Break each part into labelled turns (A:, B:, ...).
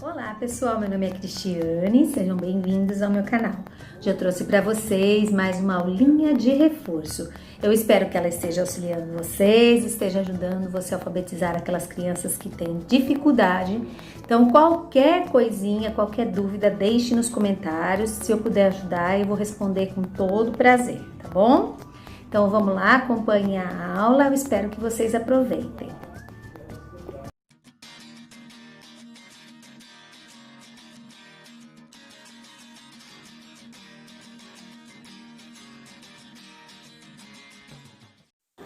A: Olá pessoal, meu nome é Cristiane, sejam bem-vindos ao meu canal. Hoje eu trouxe para vocês mais uma aulinha de reforço. Eu espero que ela esteja auxiliando vocês, esteja ajudando você a alfabetizar aquelas crianças que têm dificuldade. Então qualquer coisinha, qualquer dúvida, deixe nos comentários. Se eu puder ajudar, eu vou responder com todo prazer, tá bom? Então vamos lá, acompanhe a aula, eu espero que vocês aproveitem.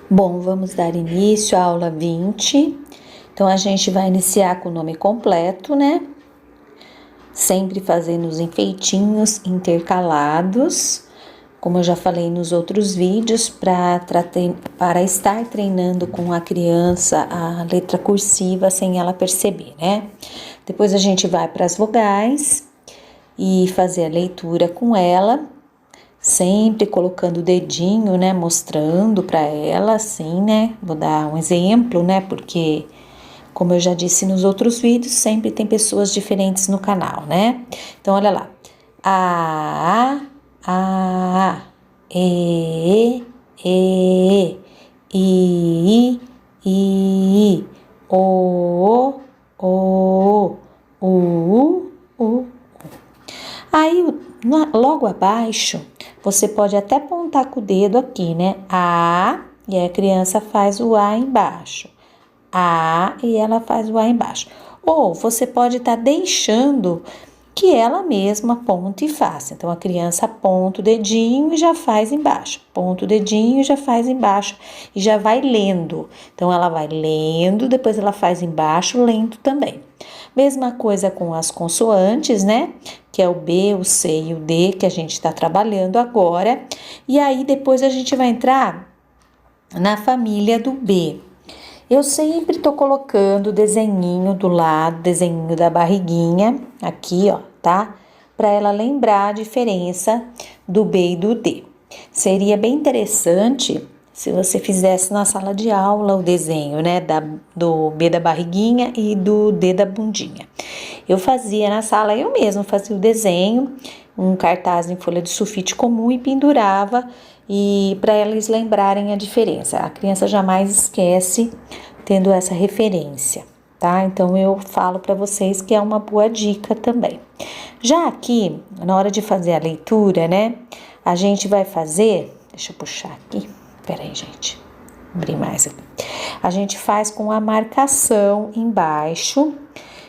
A: Bom, vamos dar início à aula 20. Então, a gente vai iniciar com o nome completo, né? Sempre fazendo os enfeitinhos intercalados, como eu já falei nos outros vídeos, para estar treinando com a criança a letra cursiva sem ela perceber, né? Depois a gente vai para as vogais e fazer a leitura com ela. Sempre colocando o dedinho, né, mostrando para ela, assim, né, vou dar um exemplo, né, porque, como eu já disse nos outros vídeos, sempre tem pessoas diferentes no canal, né, então, olha lá, a, e, i, o, u. Aí, logo abaixo, você pode até apontar com o dedo aqui, né? A, e a criança faz o A embaixo. A, e ela faz o A embaixo. Ou você pode estar deixando que ela mesma aponte e faça. Então, a criança aponta o dedinho e já faz embaixo. Aponta o dedinho e já faz embaixo. E já vai lendo. Então, ela vai lendo, depois ela faz embaixo, lendo também. Mesma coisa com as consoantes, né? Que é o B, o C e o D que a gente está trabalhando agora. E aí, depois a gente vai entrar na família do B. Eu sempre tô colocando o desenhinho do lado, desenhinho da barriguinha, aqui, ó, tá? Para ela lembrar a diferença do B e do D. Seria bem interessante se você fizesse na sala de aula o desenho, né, do B da barriguinha e do D da bundinha. Eu fazia na sala, eu mesma fazia o desenho, um cartaz em folha de sulfite comum e pendurava, e para eles lembrarem a diferença. A criança jamais esquece tendo essa referência, tá? Então eu falo para vocês que é uma boa dica também. Já aqui, na hora de fazer a leitura, né, a gente vai fazer, deixa eu puxar aqui. Peraí, gente, abrir mais aqui. A gente faz com a marcação embaixo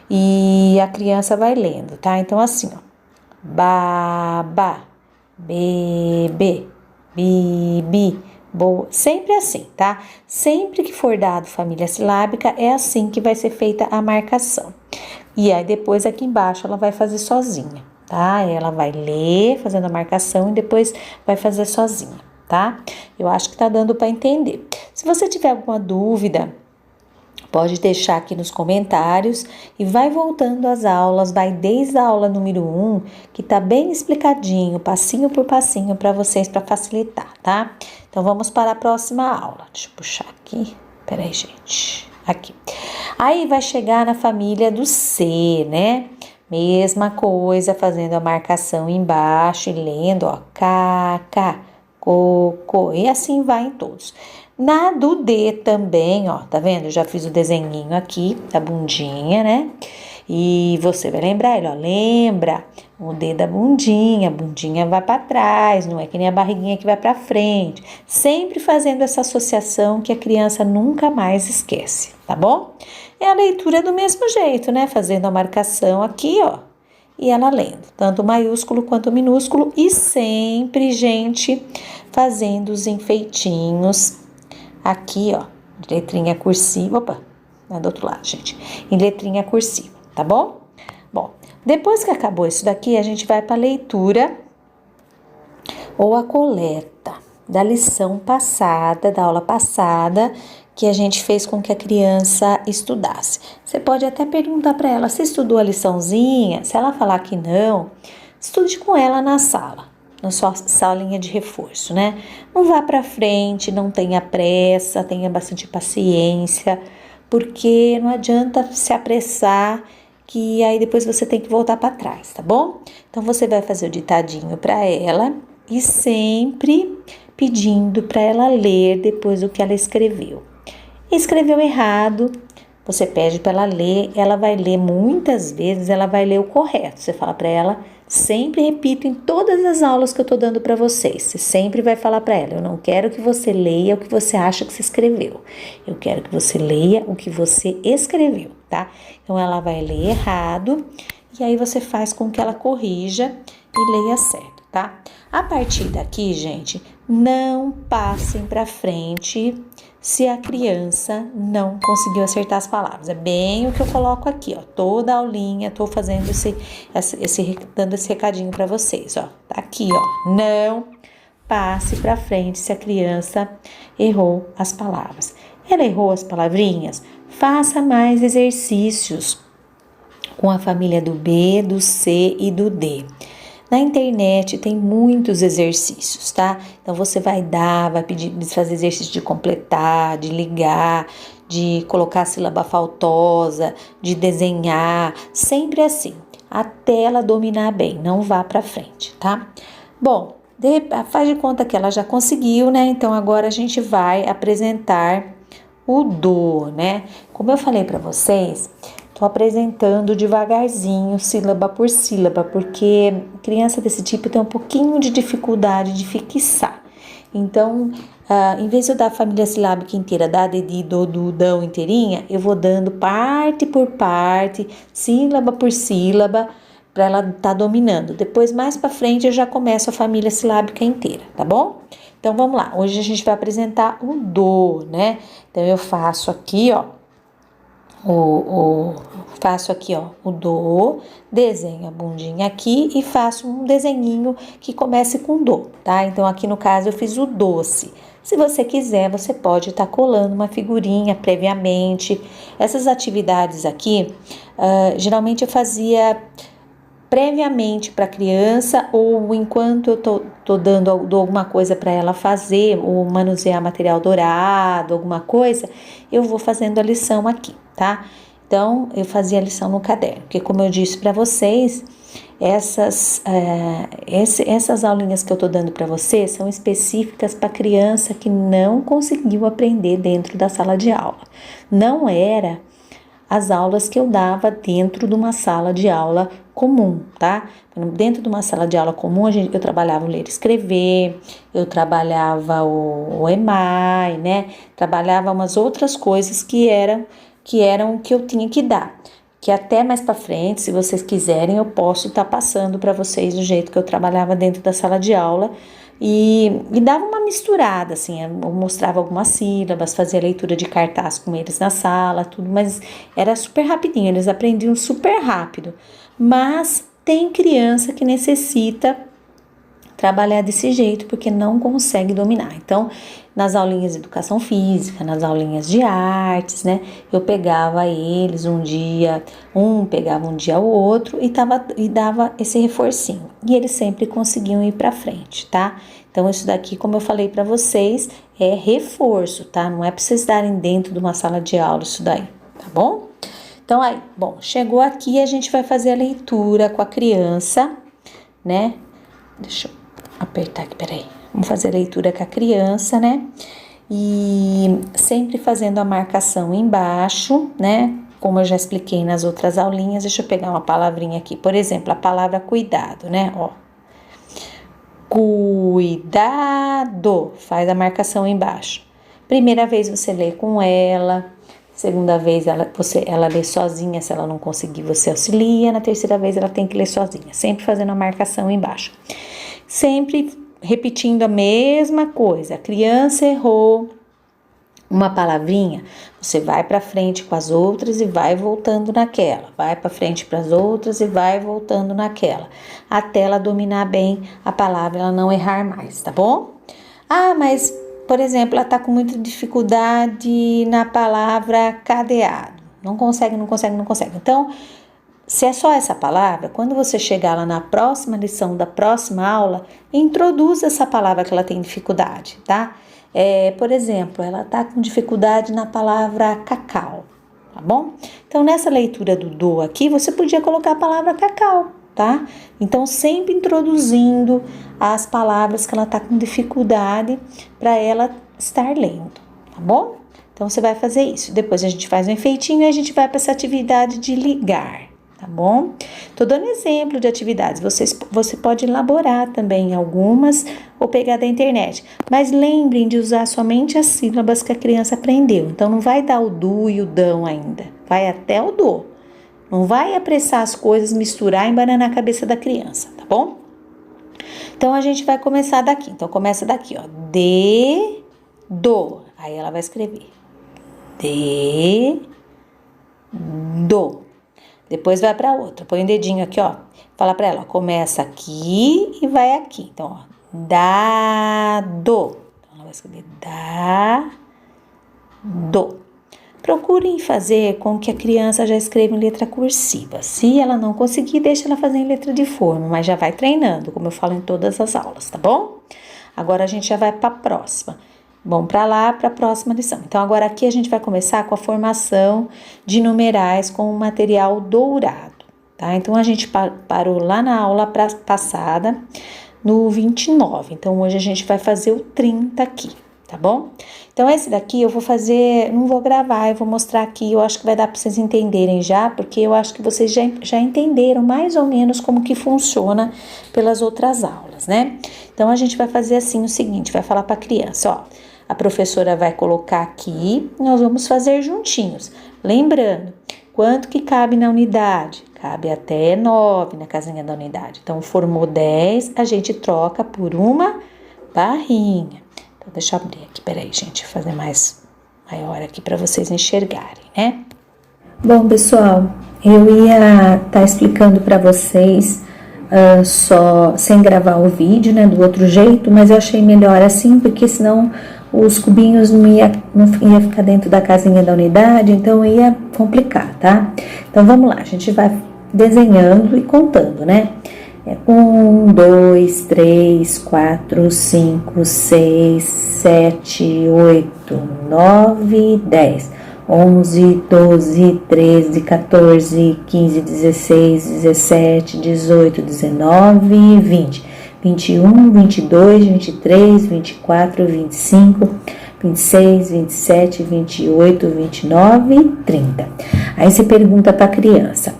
A: e a criança vai lendo, tá? Então, assim, ó. Baba, bebê, bibi, boa. Sempre assim, tá? Sempre que for dado família silábica, é assim que vai ser feita a marcação. E aí, depois aqui embaixo, ela vai fazer sozinha, tá? Ela vai ler, fazendo a marcação e depois vai fazer sozinha. Tá? Eu acho que tá dando para entender. Se você tiver alguma dúvida, pode deixar aqui nos comentários e vai voltando às aulas, vai desde a aula número 1, que tá bem explicadinho, passinho por passinho para vocês, para facilitar, tá? Então vamos para a próxima aula. Deixa eu puxar aqui. Peraí, gente. Aqui. Aí vai chegar na família do C, né? Mesma coisa, fazendo a marcação embaixo e lendo, ó, K, co, e assim vai em todos. Na do D também, ó, tá vendo? Eu já fiz o desenhinho aqui da bundinha, né? E você vai lembrar ele, ó, lembra o D da bundinha, a bundinha vai para trás, não é que nem a barriguinha que vai para frente. Sempre fazendo essa associação que a criança nunca mais esquece, tá bom? E a leitura é do mesmo jeito, né? Fazendo a marcação aqui, ó. E ela lendo, tanto maiúsculo quanto minúsculo, e sempre, gente, fazendo os enfeitinhos aqui, ó, de letrinha cursiva, opa, é do outro lado, gente, em letrinha cursiva, tá bom? Bom, depois que acabou isso daqui, a gente vai para a leitura ou a coleta da lição passada, da aula passada, que a gente fez com que a criança estudasse. Você pode até perguntar para ela se estudou a liçãozinha. Se ela falar que não, estude com ela na sala, na sua salinha de reforço, né? Não vá para frente, não tenha pressa, tenha bastante paciência, porque não adianta se apressar que aí depois você tem que voltar para trás, tá bom? Então você vai fazer o ditadinho para ela e sempre pedindo para ela ler depois o que ela escreveu. Escreveu errado, você pede para ela ler, ela vai ler muitas vezes, ela vai ler o correto. Você fala para ela, sempre repito em todas as aulas que eu tô dando para vocês. Você sempre vai falar para ela, eu não quero que você leia o que você acha que você escreveu. Eu quero que você leia o que você escreveu, tá? Então ela vai ler errado e aí você faz com que ela corrija e leia certo, tá? A partir daqui, gente, não passem para frente se a criança não conseguiu acertar as palavras. É bem o que eu coloco aqui, ó. Toda a aulinha, tô fazendo dando esse recadinho para vocês, ó. Tá aqui, ó. Não passe para frente se a criança errou as palavras. Ela errou as palavrinhas? Faça mais exercícios com a família do B, do C e do D. Na internet tem muitos exercícios, tá? Então você vai pedir, fazer exercício de completar, de ligar, de colocar a sílaba faltosa, de desenhar, sempre assim, até ela dominar bem, não vá pra frente, tá? Bom, faz de conta que ela já conseguiu, né? Então agora a gente vai apresentar o do, né? Como eu falei pra vocês, tô apresentando devagarzinho, sílaba por sílaba, porque criança desse tipo tem um pouquinho de dificuldade de fixar. Então, em vez de eu dar a família silábica inteira, dar dedi, do, dão inteirinha, eu vou dando parte por parte, sílaba por sílaba, para ela tá dominando. Depois, mais para frente, eu já começo a família silábica inteira, tá bom? Então, vamos lá. Hoje a gente vai apresentar o do, né? Então, eu faço aqui, ó, faço aqui, ó, o do, desenho a bundinha aqui e faço um desenhinho que comece com do, tá? Então, aqui no caso, eu fiz o doce. Se você quiser, você pode estar colando uma figurinha previamente. Essas atividades aqui, geralmente eu fazia previamente para a criança ou enquanto eu tô dando alguma coisa para ela fazer ou manusear material dourado, alguma coisa, eu vou fazendo a lição aqui, tá? Então, eu fazia a lição no caderno, porque como eu disse para vocês, essas aulinhas que eu tô dando para vocês são específicas para criança que não conseguiu aprender dentro da sala de aula. Não era as aulas que eu dava dentro de uma sala de aula comum, tá? Dentro de uma sala de aula comum, eu trabalhava o ler e escrever, eu trabalhava o EMAI, né? Trabalhava umas outras coisas que eram o que eu tinha que dar. Que até mais para frente, se vocês quiserem, eu posso estar passando para vocês do jeito que eu trabalhava dentro da sala de aula. E dava uma misturada, assim, eu mostrava algumas sílabas, fazia leitura de cartaz com eles na sala, tudo, mas era super rapidinho, eles aprendiam super rápido. Mas tem criança que necessita trabalhar desse jeito porque não consegue dominar. Então, nas aulinhas de educação física, nas aulinhas de artes, né, eu pegava eles pegava um dia o outro e dava esse reforcinho. E eles sempre conseguiam ir para frente, tá? Então, isso daqui, como eu falei para vocês, é reforço, tá? Não é para vocês darem dentro de uma sala de aula isso daí, tá bom? Então, aí, bom, chegou aqui, a gente vai fazer a leitura com a criança, né? Deixa eu apertar aqui, peraí. Vamos fazer a leitura com a criança, né? E sempre fazendo a marcação embaixo, né? Como eu já expliquei nas outras aulinhas, deixa eu pegar uma palavrinha aqui. Por exemplo, a palavra cuidado, né? Ó. Cuidado. Faz a marcação embaixo. Primeira vez você lê com ela. Segunda vez ela lê sozinha, se ela não conseguir você auxilia. Na terceira vez ela tem que ler sozinha. Sempre fazendo a marcação embaixo. Sempre repetindo a mesma coisa. A criança errou uma palavrinha, você vai para frente com as outras e vai voltando naquela. Vai para frente para as outras e vai voltando naquela. Até ela dominar bem a palavra, ela não errar mais, tá bom? Ah, mas, por exemplo, ela tá com muita dificuldade na palavra cadeado. Não consegue. Então, se é só essa palavra, quando você chegar lá na próxima lição da próxima aula, introduza essa palavra que ela tem dificuldade, tá? Por exemplo, ela tá com dificuldade na palavra cacau. tá bom? Então, nessa leitura do do aqui, você podia colocar a palavra cacau, tá? Então, sempre introduzindo as palavras que ela tá com dificuldade para ela estar lendo, tá bom? Então, você vai fazer isso. Depois a gente faz um efeitinho e a gente vai para essa atividade de ligar, tá bom? Tô dando exemplo de atividades. Você pode elaborar também algumas ou pegar da internet. Mas lembrem de usar somente as sílabas que a criança aprendeu. Então, não vai dar o do e o dão ainda. Vai até o do. Não vai apressar as coisas, misturar e embananar a cabeça da criança, tá bom? Então, a gente vai começar daqui. Então, começa daqui, ó. De, do. Aí, ela vai escrever. De, do. Depois vai para outra. Põe o dedinho aqui, ó. Fala para ela, ó, começa aqui e vai aqui. Então, ó. Dado. Então, ela vai escrever dado. Procurem fazer com que a criança já escreva em letra cursiva. Se ela não conseguir, deixa ela fazer em letra de forma, mas já vai treinando, como eu falo em todas as aulas, tá bom? Agora a gente já vai para a próxima. Vamos para lá, para a próxima lição. Então, agora aqui a gente vai começar com a formação de numerais com o material dourado, tá? Então, a gente parou lá na aula passada, no 29. Então, hoje a gente vai fazer o 30 aqui, tá bom? Então, esse daqui eu vou fazer, não vou gravar, eu vou mostrar aqui. Eu acho que vai dar para vocês entenderem já, porque eu acho que vocês já entenderam mais ou menos como que funciona pelas outras aulas, né? Então, a gente vai fazer assim o seguinte, vai falar para a criança, ó. A professora vai colocar aqui, nós vamos fazer juntinhos. Lembrando, quanto que cabe na unidade? Cabe até 9 na casinha da unidade. Então, formou 10, a gente troca por uma barrinha. Então, deixa eu abrir aqui, peraí, gente, fazer maior aqui para vocês enxergarem, né? Bom, pessoal, eu ia estar explicando para vocês só sem gravar o vídeo, né, do outro jeito, mas eu achei melhor assim, porque senão os cubinhos não ia ficar dentro da casinha da unidade, então ia complicar, tá? Então, vamos lá, a gente vai desenhando e contando, né? 1, 2, 3, 4, 5, 6, 7, 8, 9, 10, 11, 12, 13, 14, 15, 16, 17, 18, 19, 20. 21, 22, 23, 24, 25, 26, 27, 28, 29, 30. Aí você pergunta para a criança,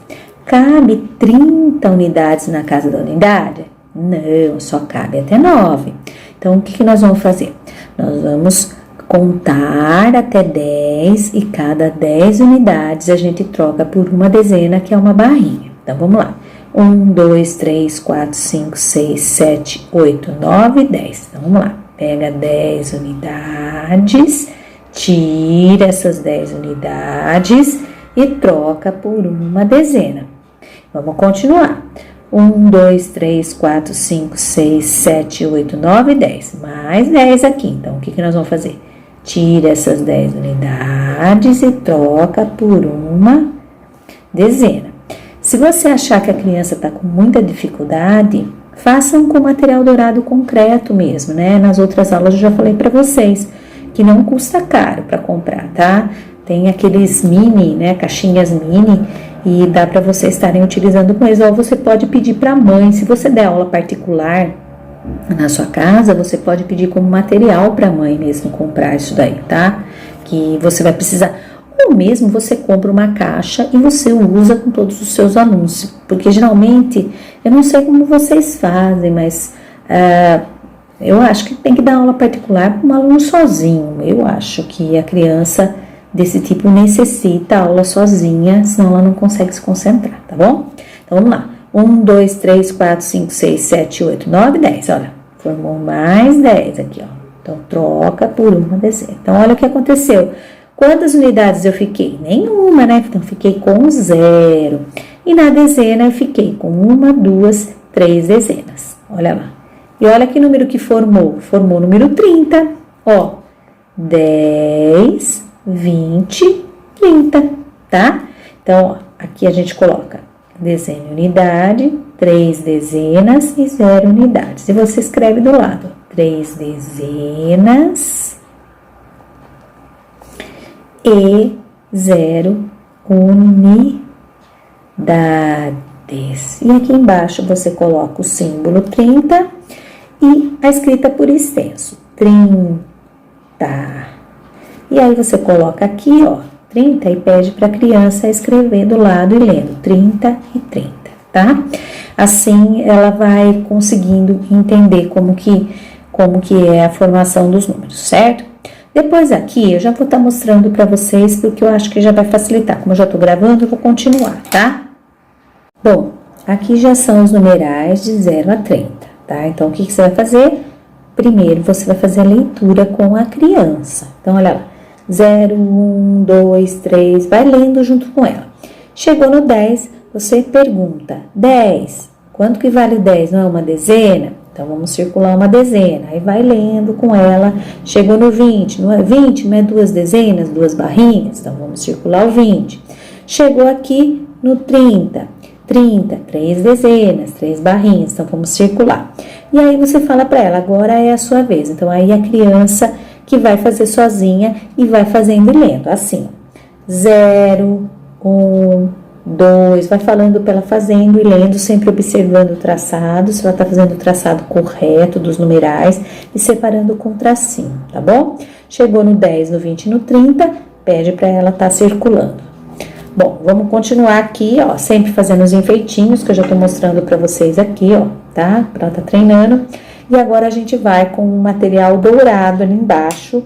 A: cabe 30 unidades na casa da unidade? Não, só cabe até 9. Então, o que nós vamos fazer? Nós vamos contar até 10 e cada 10 unidades a gente troca por uma dezena, que é uma barrinha. Então, vamos lá. 1, 2, 3, 4, 5, 6, 7, 8, 9, 10. Então, vamos lá. Pega 10 unidades, tira essas 10 unidades e troca por uma dezena. Vamos continuar. 1, 2, 3, 4, 5, 6, 7, 8, 9, 10. Mais 10 aqui. Então, o que nós vamos fazer? Tira essas 10 unidades e troca por uma dezena. Se você achar que a criança está com muita dificuldade, façam com material dourado concreto mesmo, né? Nas outras aulas eu já falei para vocês que não custa caro para comprar, tá? Tem aqueles mini, né? Caixinhas mini e dá para vocês estarem utilizando com eles. Ou você pode pedir para a mãe, se você der aula particular na sua casa, você pode pedir como material para a mãe mesmo comprar isso daí, tá? Que você vai precisar. Ou mesmo você compra uma caixa e você usa com todos os seus alunos. Porque geralmente, eu não sei como vocês fazem, mas eu acho que tem que dar aula particular para um aluno sozinho. Eu acho que a criança desse tipo necessita aula sozinha, senão ela não consegue se concentrar, tá bom? Então, vamos lá. 1, 2, 3, 4, 5, 6, 7, 8, 9, 10. Olha, formou mais 10 aqui, ó. Então, troca por uma dezena. Então, olha o que aconteceu. Quantas unidades eu fiquei? Nenhuma, né? Então, fiquei com 0. E na dezena, eu fiquei com 1, 2, 3 dezenas. Olha lá. E olha que número que formou. Formou o número 30. Ó, 10, 20, 30, tá? Então, ó, aqui a gente coloca dezena e unidade, 3 dezenas e 0 unidades. E você escreve do lado, 3 dezenas e 0 unidades. E aqui embaixo você coloca o símbolo 30 e a escrita por extenso, 30. E aí você coloca aqui, ó, 30 e pede para a criança escrever do lado e lendo 30 e 30, tá? Assim ela vai conseguindo entender como que é a formação dos números, certo? Depois aqui eu já vou estar mostrando para vocês, porque eu acho que já vai facilitar. Como eu já estou gravando, eu vou continuar, tá? Bom, aqui já são os numerais de 0 a 30, tá? Então, o que você vai fazer? Primeiro, você vai fazer a leitura com a criança. Então, olha lá. 0, 1, 2, 3, vai lendo junto com ela. Chegou no 10, você pergunta, 10, quanto que vale 10? Não é uma dezena? Então, vamos circular uma dezena. Aí vai lendo com ela. Chegou no 20, não é 20? Não é duas dezenas, duas barrinhas? Então, vamos circular o 20. Chegou aqui no 30, 3 dezenas, 3 barrinhas. Então, vamos circular. E aí, você fala para ela, agora é a sua vez. Então, aí a criança que vai fazer sozinha e vai fazendo e lendo. Assim, 0, 1, 2, vai falando para ela fazendo e lendo, sempre observando o traçado, se ela está fazendo o traçado correto dos numerais e separando com tracinho, tá bom? Chegou no 10, no 20 e no 30, pede para ela estar circulando. Bom, vamos continuar aqui, ó, sempre fazendo os enfeitinhos que eu já tô mostrando para vocês aqui, ó, tá? Pra ela tá treinando. E agora a gente vai com o material dourado ali embaixo,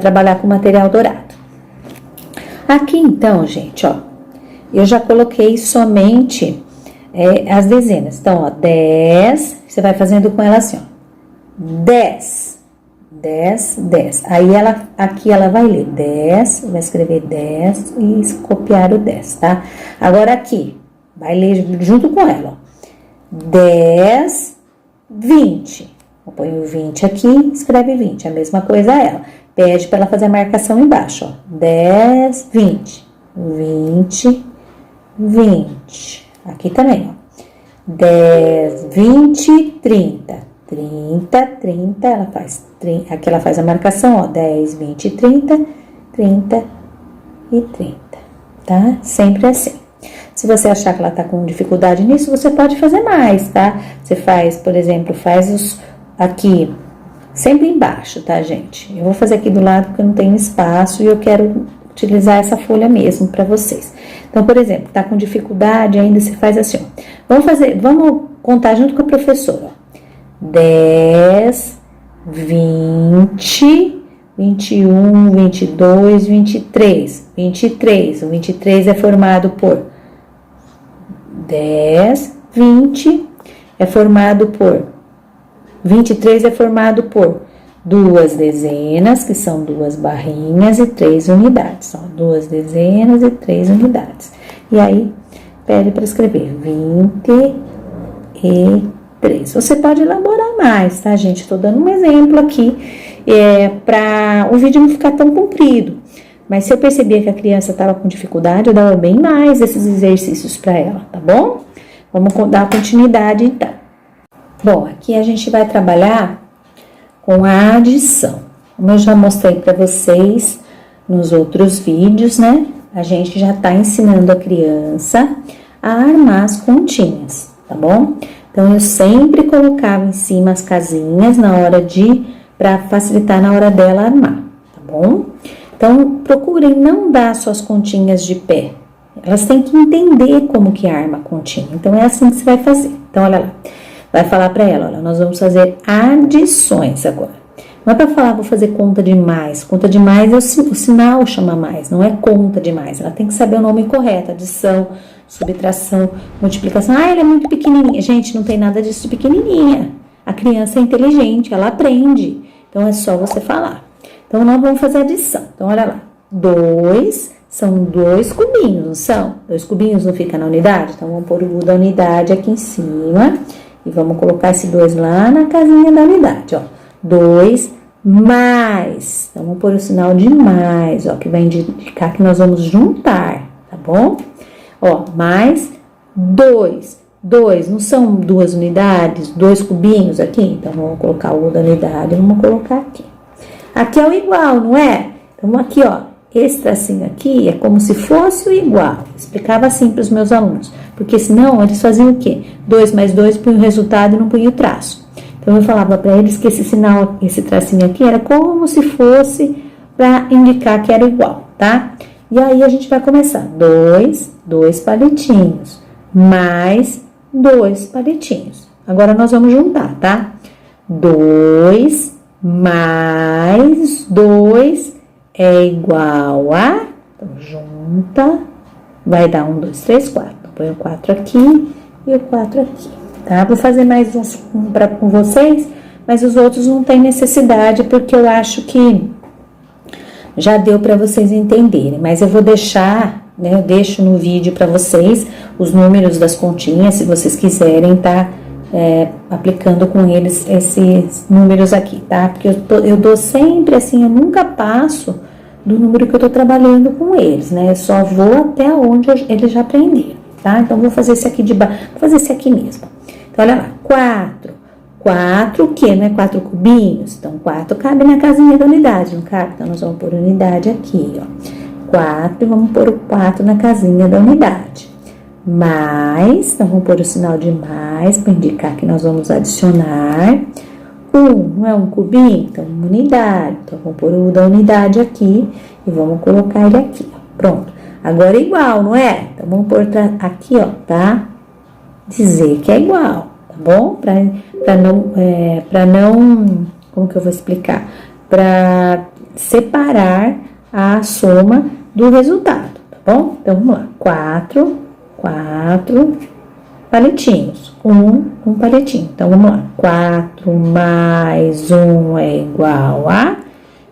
A: trabalhar com material dourado. Aqui então, gente, ó, eu já coloquei somente as dezenas. Então, ó, 10, você vai fazendo com ela assim, ó, 10, 10, 10. Aí aqui ela vai ler 10, vai escrever 10 e copiar o 10, tá? Agora aqui, vai ler junto com ela, ó, 10, 20. Eu ponho o 20 aqui, escreve 20, a mesma coisa ela. Pede para ela fazer a marcação embaixo, ó. 10, 20. 20, 20. Aqui também, ó. 10, 20, 30. 30, 30, ela faz. Aqui ela faz a marcação, ó. 10, 20, 30, 30 e 30. Tá? Sempre assim. Se você achar que ela tá com dificuldade nisso, você pode fazer mais, tá? Você faz, por exemplo, faz os aqui, sempre embaixo, tá, gente? Eu vou fazer aqui do lado porque eu não tenho espaço e eu quero utilizar essa folha mesmo para vocês. Então, por exemplo, tá com dificuldade ainda, você faz assim, ó. Vamos contar junto com a professora, ó. 10, 20, 21, 22, 23. 23, o 23 é formado por 10, 20 é formado por 23 é formado por duas dezenas, que são duas barrinhas e 3 unidades. Ó, duas dezenas e 3 unidades. E aí, pede para escrever 23. Você pode elaborar mais, tá, gente? Estou dando um exemplo aqui, para o vídeo não ficar tão comprido. Mas se eu percebia que a criança estava com dificuldade, eu dava bem mais esses exercícios para ela, tá bom? Vamos dar continuidade, então. Bom, aqui a gente vai trabalhar com a adição. Como eu já mostrei para vocês nos outros vídeos, né? A gente já tá ensinando a criança a armar as continhas, tá bom? Então, eu sempre colocava em cima as casinhas para facilitar na hora dela armar, tá bom? Então, procurem não dar suas continhas de pé. Elas têm que entender como que arma a continha. Então, é assim que você vai fazer. Então, olha lá. Vai falar para ela, olha, nós vamos fazer adições agora. Não é para falar, vou fazer conta de mais. Conta de mais é o sinal chama mais, não é conta de mais. Ela tem que saber o nome correto, adição, subtração, multiplicação. Ah, ela é muito pequenininha. Gente, não tem nada disso de pequenininha. A criança é inteligente, ela aprende. Então, é só você falar. Então, nós vamos fazer adição. Então, olha lá. 2 são 2 cubinhos, não são? 2 cubinhos não fica na unidade? Então, vamos pôr o da unidade aqui em cima. E vamos colocar esse 2 lá na casinha da unidade, ó. 2 mais. Então, vamos pôr o sinal de mais, ó. Que vai indicar que nós vamos juntar, tá bom? Ó, mais 2. 2, não são 2 unidades? 2 cubinhos aqui? Então, vamos colocar o da unidade, vamos colocar aqui. Aqui é o igual, não é? Então, aqui, ó, esse tracinho aqui é como se fosse o igual. Explicava assim para os meus alunos. Porque senão eles faziam o quê? 2 mais 2, punha o resultado e não punha o traço. Então eu falava para eles que esse sinal, esse tracinho aqui era como se fosse para indicar que era igual, tá? E aí a gente vai começar. 2 palitinhos, mais 2 palitinhos. Agora nós vamos juntar, tá? 2 mais 2 é igual a... Então, junta, vai dar 1, 2, 3, 4. Põe o 4 aqui e o 4 aqui, tá? Vou fazer mais uns com vocês, mas os outros não tem necessidade, porque eu acho que já deu para vocês entenderem. Mas eu vou deixar, né? Eu deixo no vídeo para vocês os números das continhas, se vocês quiserem, tá? Aplicando com eles esses números aqui, tá? Porque eu dou sempre assim, eu nunca passo do número que eu tô trabalhando com eles, né? Eu só vou até onde eles já aprenderam, tá? Então, vou fazer esse aqui vou fazer esse aqui mesmo. Então, olha lá, 4 o quê, né? 4 cubinhos. Então, 4 cabe na casinha da unidade, não cabe? Então, nós vamos pôr unidade aqui, ó. 4 e vamos pôr o 4 na casinha da unidade. Mais, então vamos pôr o sinal de mais para indicar que nós vamos adicionar. 1, não é um cubinho? Então, uma unidade. Então, vamos pôr o da unidade aqui e vamos colocar ele aqui, ó. Pronto. Agora é igual, não é? Então, vamos pôr aqui, ó, tá? Dizer que é igual, tá bom? Para não, como que eu vou explicar? Para separar a soma do resultado, tá bom? Então, vamos lá. 4 palitinhos. Um palitinho. Então, vamos lá. 4 mais 1 é igual a...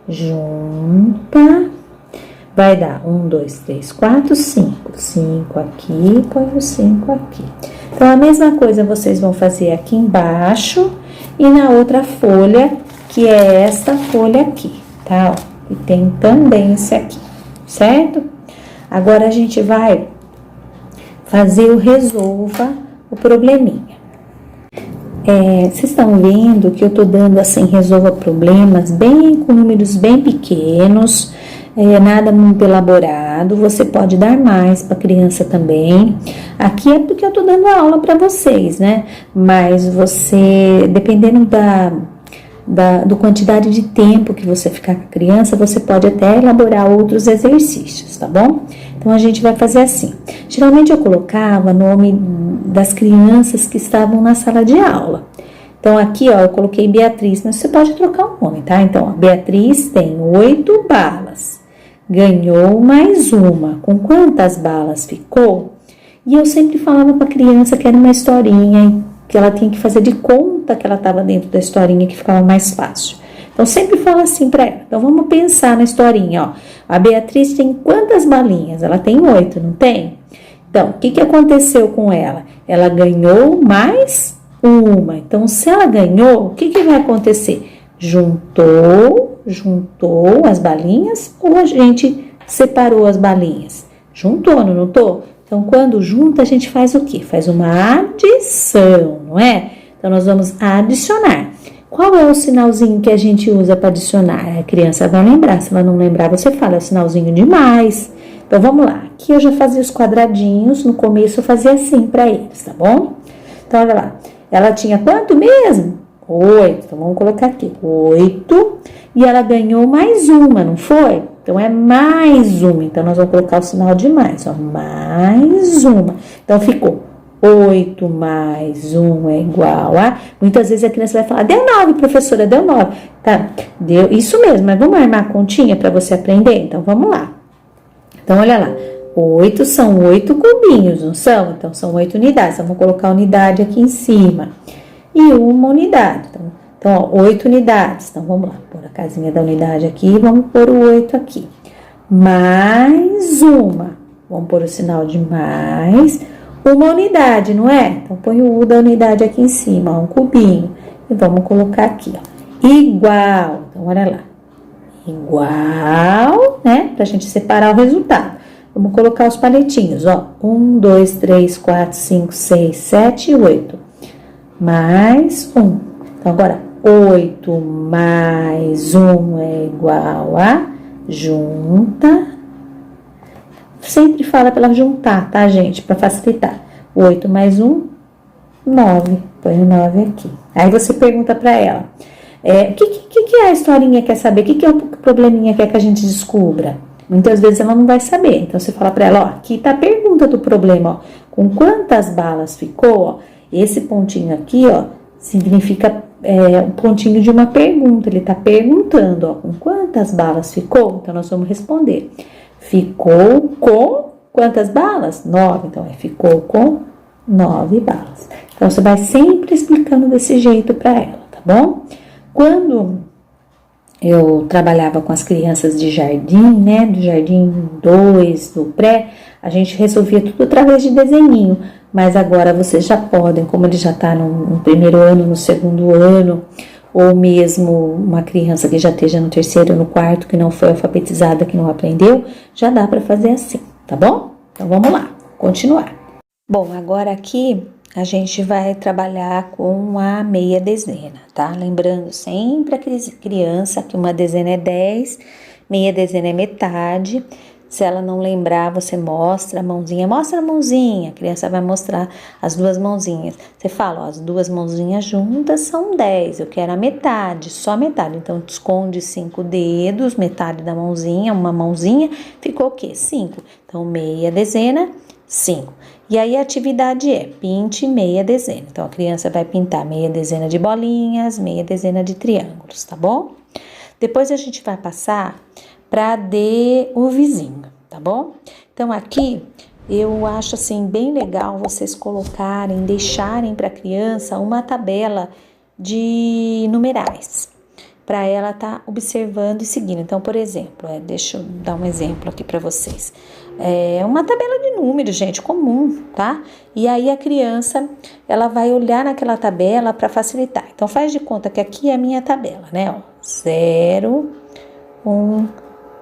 A: Junta. Vai dar 1, 2, 3, 4, 5. 5 aqui, põe o 5 aqui. Então, a mesma coisa vocês vão fazer aqui embaixo e na outra folha, que é esta folha aqui, tá? Ó, e tem também esse aqui, certo? Agora, a gente vai fazer o resolva o probleminha. Vocês estão vendo que eu tô dando assim, resolva problemas com números bem pequenos, nada muito elaborado. Você pode dar mais para criança também. Aqui é porque eu tô dando aula para vocês, né? Mas você, dependendo do quantidade de tempo que você ficar com a criança, você pode até elaborar outros exercícios, tá bom? Então, a gente vai fazer assim. Geralmente, eu colocava o nome das crianças que estavam na sala de aula. Então, aqui, ó, eu coloquei Beatriz, mas você pode trocar o nome, tá? Então, ó, Beatriz tem 8 balas. Ganhou mais uma. Com quantas balas ficou? E eu sempre falava para a criança que era uma historinha, que ela tinha que fazer de conta que ela estava dentro da historinha, que ficava mais fácil. Então, sempre fala assim para ela. Então, vamos pensar na historinha, ó. A Beatriz tem quantas balinhas? Ela tem 8, não tem? Então, o que aconteceu com ela? Ela ganhou mais uma. Então, se ela ganhou, o que vai acontecer? Juntou as balinhas ou a gente separou as balinhas? Juntou, não juntou? Então, quando junta, a gente faz o quê? Faz uma adição, não é? Então, nós vamos adicionar. Qual é o sinalzinho que a gente usa para adicionar? A criança vai lembrar. Se ela não lembrar, você fala, é o sinalzinho de mais. Então, vamos lá. Aqui eu já fazia os quadradinhos. No começo, eu fazia assim para eles, tá bom? Então, olha lá. Ela tinha quanto mesmo? 8. Então, vamos colocar aqui. 8. E ela ganhou mais uma, não foi? Então, é mais uma. Então, nós vamos colocar o sinal de mais, ó. Mais uma. Então, ficou 8 mais 1 é igual a... Muitas vezes a criança vai falar, deu 9, professora, deu 9. Tá, deu isso mesmo, mas vamos armar a continha para você aprender? Então, vamos lá. Então, olha lá. 8 são 8 cubinhos, não são? Então, são 8 unidades. Então, vou colocar a unidade aqui em cima. E uma unidade. Então, ó, 8 unidades. Então, vamos lá. Pôr a casinha da unidade aqui e vamos pôr o 8 aqui. Mais uma. Vamos pôr o sinal de mais. Uma unidade, não é? Então, põe o U da unidade aqui em cima, ó, um cubinho. E vamos colocar aqui, ó. Igual. Então, olha lá. Igual, né? Pra gente separar o resultado. Vamos colocar os palitinhos, ó. 1, 2, 3, 4, 5, 6, 7 e 8. Mais 1. Então, agora, 8 mais 1 é igual a junta. Sempre fala para ela juntar, tá, gente? Para facilitar. 8 mais 1, 9. Põe o 9 aqui. Aí você pergunta para ela, o que é a historinha quer saber? O que é o probleminha quer que a gente descubra? Muitas vezes ela não vai saber. Então, você fala para ela, ó, aqui tá a pergunta do problema, ó. Com quantas balas ficou, ó? Esse pontinho aqui, ó, significa um pontinho de uma pergunta. Ele tá perguntando, ó, com quantas balas ficou? Então, nós vamos responder. Ficou com quantas balas? 9. Então, ficou com 9 balas. Então, você vai sempre explicando desse jeito para ela, tá bom? Quando eu trabalhava com as crianças de jardim, né, do jardim 2, do pré, a gente resolvia tudo através de desenhinho, mas agora vocês já podem, como ele já está no primeiro ano, no segundo ano, ou mesmo uma criança que já esteja no terceiro ou no quarto, que não foi alfabetizada, que não aprendeu, já dá para fazer assim, tá bom? Então vamos lá, continuar. Bom, agora aqui a gente vai trabalhar com a meia dezena, tá? Lembrando sempre a criança que uma dezena é 10, meia dezena é metade. Se ela não lembrar, você mostra a mãozinha, mostra a mãozinha, a criança vai mostrar as duas mãozinhas. Você fala, ó, as duas mãozinhas juntas são 10, eu quero a metade, só a metade. Então, esconde 5 dedos, metade da mãozinha, uma mãozinha, ficou o quê? 5. Então, meia dezena, 5. E aí a atividade é pinte meia dezena. Então, a criança vai pintar meia dezena de bolinhas, meia dezena de triângulos, tá bom? Depois a gente vai passar para D o vizinho, tá bom? Então, aqui eu acho assim bem legal vocês colocarem, deixarem para a criança uma tabela de numerais, para ela estar observando e seguindo. Então, por exemplo, deixa eu dar um exemplo aqui para vocês. É uma tabela de números, gente, comum, tá? E aí a criança, ela vai olhar naquela tabela para facilitar. Então, faz de conta que aqui é a minha tabela, né? Ó, 0, 1,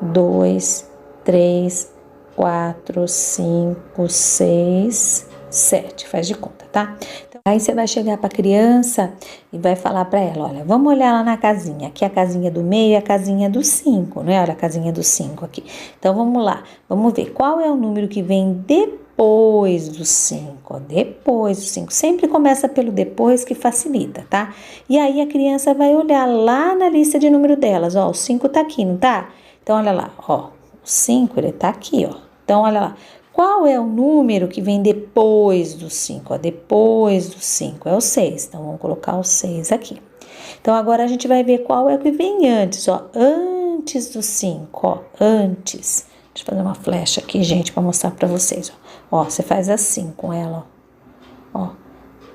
A: 2, 3, 4, 5, 6, 7. Faz de conta, tá? Então, aí você vai chegar para a criança e vai falar para ela, olha, vamos olhar lá na casinha. Aqui é a casinha do meio e a casinha do 5, né? Olha a casinha do 5 aqui. Então, vamos lá. Vamos ver qual é o número que vem depois do 5. Depois do 5. Sempre começa pelo depois que facilita, tá? E aí a criança vai olhar lá na lista de número delas. Ó, o 5 tá aqui, não tá? Então, olha lá, ó, o 5, ele tá aqui, ó. Então, olha lá, qual é o número que vem depois do 5? Ó, depois do 5 é o 6, então vamos colocar o 6 aqui. Então, agora a gente vai ver qual é o que vem antes, ó, antes do 5, ó, antes. Deixa eu fazer uma flecha aqui, gente, para mostrar para vocês, ó. Ó, você faz assim com ela, ó.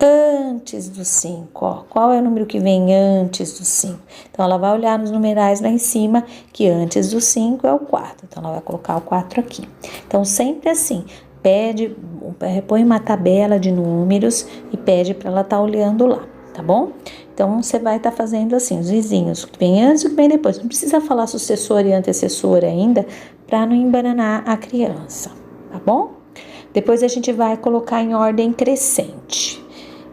A: Antes do 5, ó, qual é o número que vem antes do 5? Então, ela vai olhar nos numerais lá em cima, que antes do 5 é o 4, então ela vai colocar o 4 aqui. Então, sempre assim, põe uma tabela de números e pede para ela estar olhando lá, tá bom? Então, você vai estar fazendo assim, os vizinhos, o que vem antes e o que vem depois. Não precisa falar sucessor e antecessor ainda, para não embananar a criança, tá bom? Depois a gente vai colocar em ordem crescente.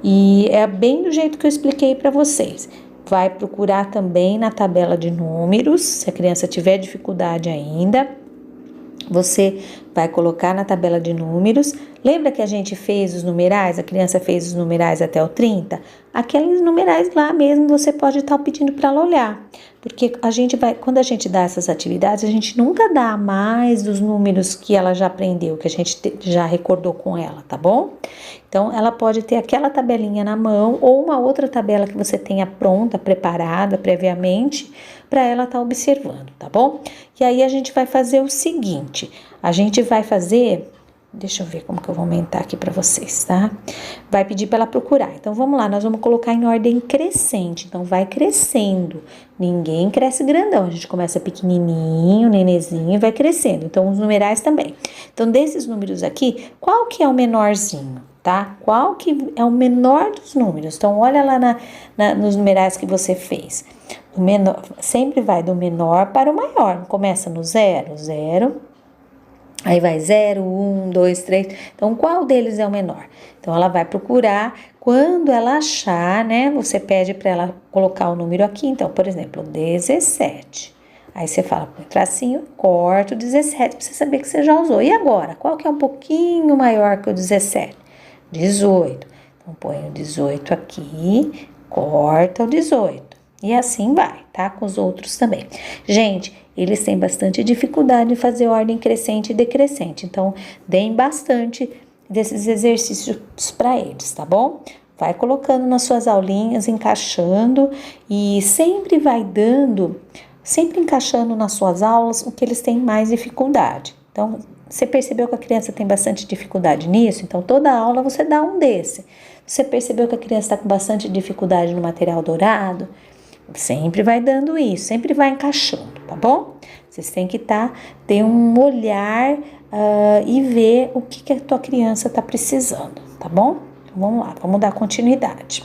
A: E é bem do jeito que eu expliquei para vocês. Vai procurar também na tabela de números, se a criança tiver dificuldade ainda, você vai colocar na tabela de números. Lembra que a gente fez os numerais? A criança fez os numerais até o 30? Aqueles numerais lá mesmo você pode estar pedindo para ela olhar. Porque quando a gente dá essas atividades, a gente nunca dá mais dos números que ela já aprendeu, que a gente já recordou com ela, tá bom? Então, ela pode ter aquela tabelinha na mão ou uma outra tabela que você tenha pronta, preparada previamente, para ela estar observando, tá bom? E aí, a gente vai fazer o seguinte, a gente vai fazer... Deixa eu ver como que eu vou aumentar aqui para vocês, tá? Vai pedir para ela procurar. Então, vamos lá, nós vamos colocar em ordem crescente. Então, vai crescendo. Ninguém cresce grandão. A gente começa pequenininho, nenezinho, e vai crescendo. Então, os numerais também. Então, desses números aqui, qual que é o menorzinho, tá? Qual que é o menor dos números? Então, olha lá nos numerais que você fez. O menor, sempre vai do menor para o maior. Começa no 0, 0... Aí vai 0, 1, 2, 3. Então, qual deles é o menor? Então, ela vai procurar. Quando ela achar, né? Você pede para ela colocar o número aqui. Então, por exemplo, 17. Aí você fala, põe tracinho, corta o 17 para você saber que você já usou. E agora? Qual que é um pouquinho maior que o 17? 18. Então, põe o 18 aqui, corta o 18. E assim vai, tá? Com os outros também. Gente, eles têm bastante dificuldade em fazer ordem crescente e decrescente. Então, deem bastante desses exercícios para eles, tá bom? Vai colocando nas suas aulinhas, encaixando e sempre vai dando, sempre encaixando nas suas aulas o que eles têm mais dificuldade. Então, você percebeu que a criança tem bastante dificuldade nisso? Então, toda aula você dá um desse. Você percebeu que a criança está com bastante dificuldade no material dourado? Sempre vai dando isso, sempre vai encaixando, tá bom? Vocês têm que ter um olhar e ver o que a tua criança está precisando, tá bom? Então, vamos lá, vamos dar continuidade.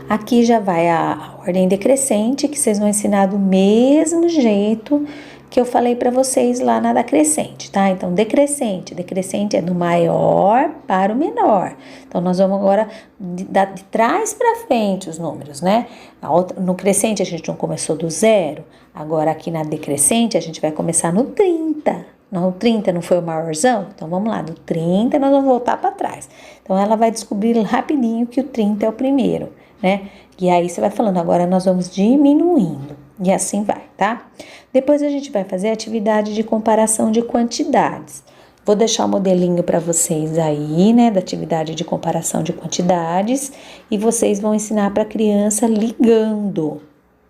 A: Aqui já vai a ordem decrescente, que vocês vão ensinar do mesmo jeito que eu falei para vocês lá na da crescente, tá? Então, decrescente é do maior para o menor. Então, nós vamos agora de trás para frente os números, né? No crescente a gente não começou do 0, agora aqui na decrescente a gente vai começar no 30. No 30 não foi o maiorzão? Então, vamos lá, do 30 nós vamos voltar para trás. Então, ela vai descobrir rapidinho que o 30 é o primeiro, né? E aí você vai falando, agora nós vamos diminuindo. E assim vai, tá? Depois a gente vai fazer a atividade de comparação de quantidades. Vou deixar o modelinho para vocês aí, né, da atividade de comparação de quantidades, e vocês vão ensinar para a criança ligando,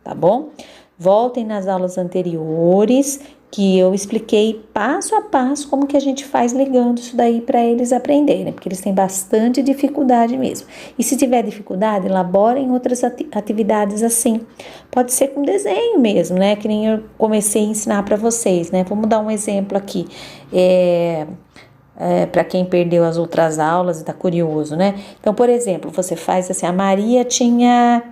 A: tá bom? Voltem nas aulas anteriores, que eu expliquei passo a passo como que a gente faz ligando isso daí para eles aprenderem, porque eles têm bastante dificuldade mesmo. E se tiver dificuldade, elaborem outras atividades assim. Pode ser com desenho mesmo, né? Que nem eu comecei a ensinar para vocês, né? Vamos dar um exemplo aqui. Para quem perdeu as outras aulas e tá curioso, né? Então, por exemplo, você faz assim, a Maria tinha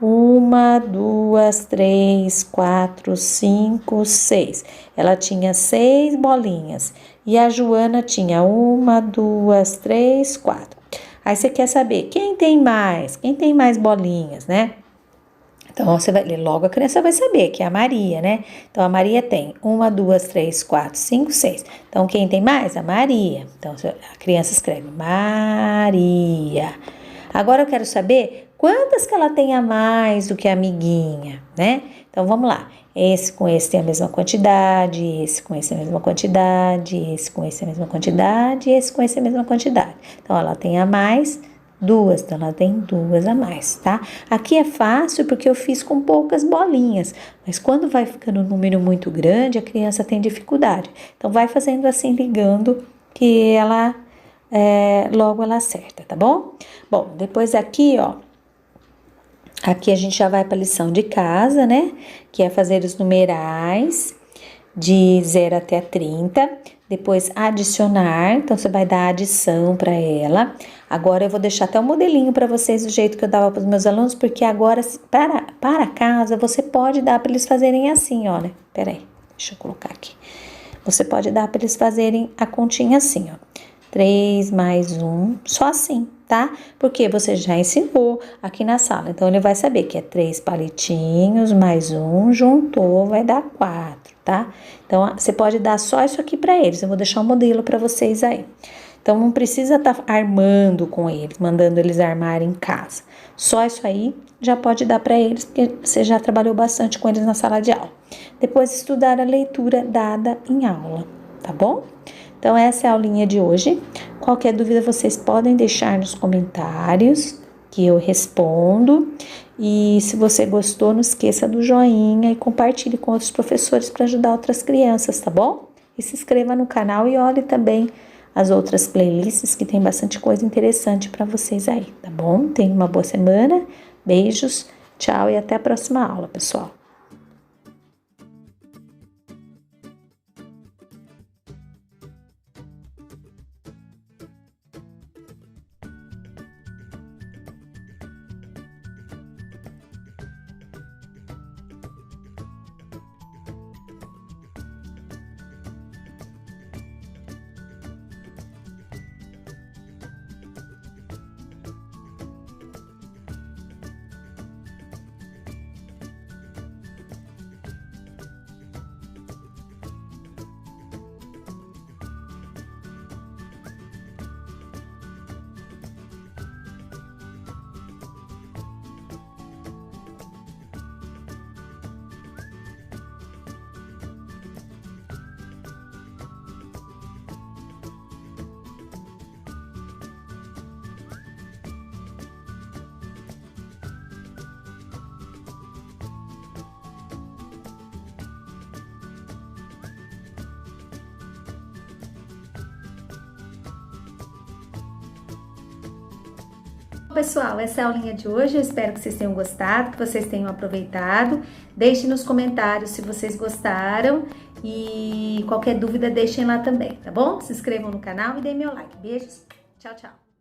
A: 1, 2, 3, 4, 5, 6. Ela tinha 6 bolinhas. E a Joana tinha 1, 2, 3, 4. Aí você quer saber quem tem mais? Quem tem mais bolinhas, né? Então, você vai ler logo, a criança vai saber que é a Maria, né? Então, a Maria tem 1, 2, 3, 4, 5, 6. Então, quem tem mais? A Maria. Então, a criança escreve Maria. Agora, eu quero saber quantas que ela tem a mais do que a amiguinha, né? Então, vamos lá. Esse com esse tem a mesma quantidade, esse com esse a mesma quantidade, esse com esse a mesma quantidade, esse com esse a mesma quantidade. Então, ela tem a mais 2, então ela tem 2 a mais, tá? Aqui é fácil porque eu fiz com poucas bolinhas, mas quando vai ficando um número muito grande, a criança tem dificuldade. Então, vai fazendo assim, ligando, que ela logo ela acerta, tá bom? Bom, depois aqui, ó, aqui a gente já vai para a lição de casa, né? Que é fazer os numerais de 0 até 30. Depois adicionar, então você vai dar adição para ela. Agora eu vou deixar até o modelinho para vocês do jeito que eu dava para os meus alunos, porque agora para casa você pode dar para eles fazerem assim, ó, né? Peraí, deixa eu colocar aqui. Você pode dar para eles fazerem a continha assim, ó. 3 mais 1, só assim, tá? Porque você já ensinou aqui na sala. Então, ele vai saber que é 3 palitinhos mais 1, juntou, vai dar 4, tá? Então, você pode dar só isso aqui para eles. Eu vou deixar um modelo para vocês aí. Então, não precisa estar armando com eles, mandando eles armarem em casa. Só isso aí já pode dar para eles, porque você já trabalhou bastante com eles na sala de aula. Depois, estudar a leitura dada em aula, tá bom? Então, essa é a aulinha de hoje. Qualquer dúvida, vocês podem deixar nos comentários, que eu respondo. E se você gostou, não esqueça do joinha e compartilhe com outros professores para ajudar outras crianças, tá bom? E se inscreva no canal e olhe também as outras playlists, que tem bastante coisa interessante para vocês aí, tá bom? Tenha uma boa semana, beijos, tchau e até a próxima aula, pessoal. Pessoal, essa é a aulinha de hoje, eu espero que vocês tenham gostado, que vocês tenham aproveitado. Deixem nos comentários se vocês gostaram e qualquer dúvida deixem lá também, tá bom? Se inscrevam no canal e deem meu like. Beijos, tchau, tchau!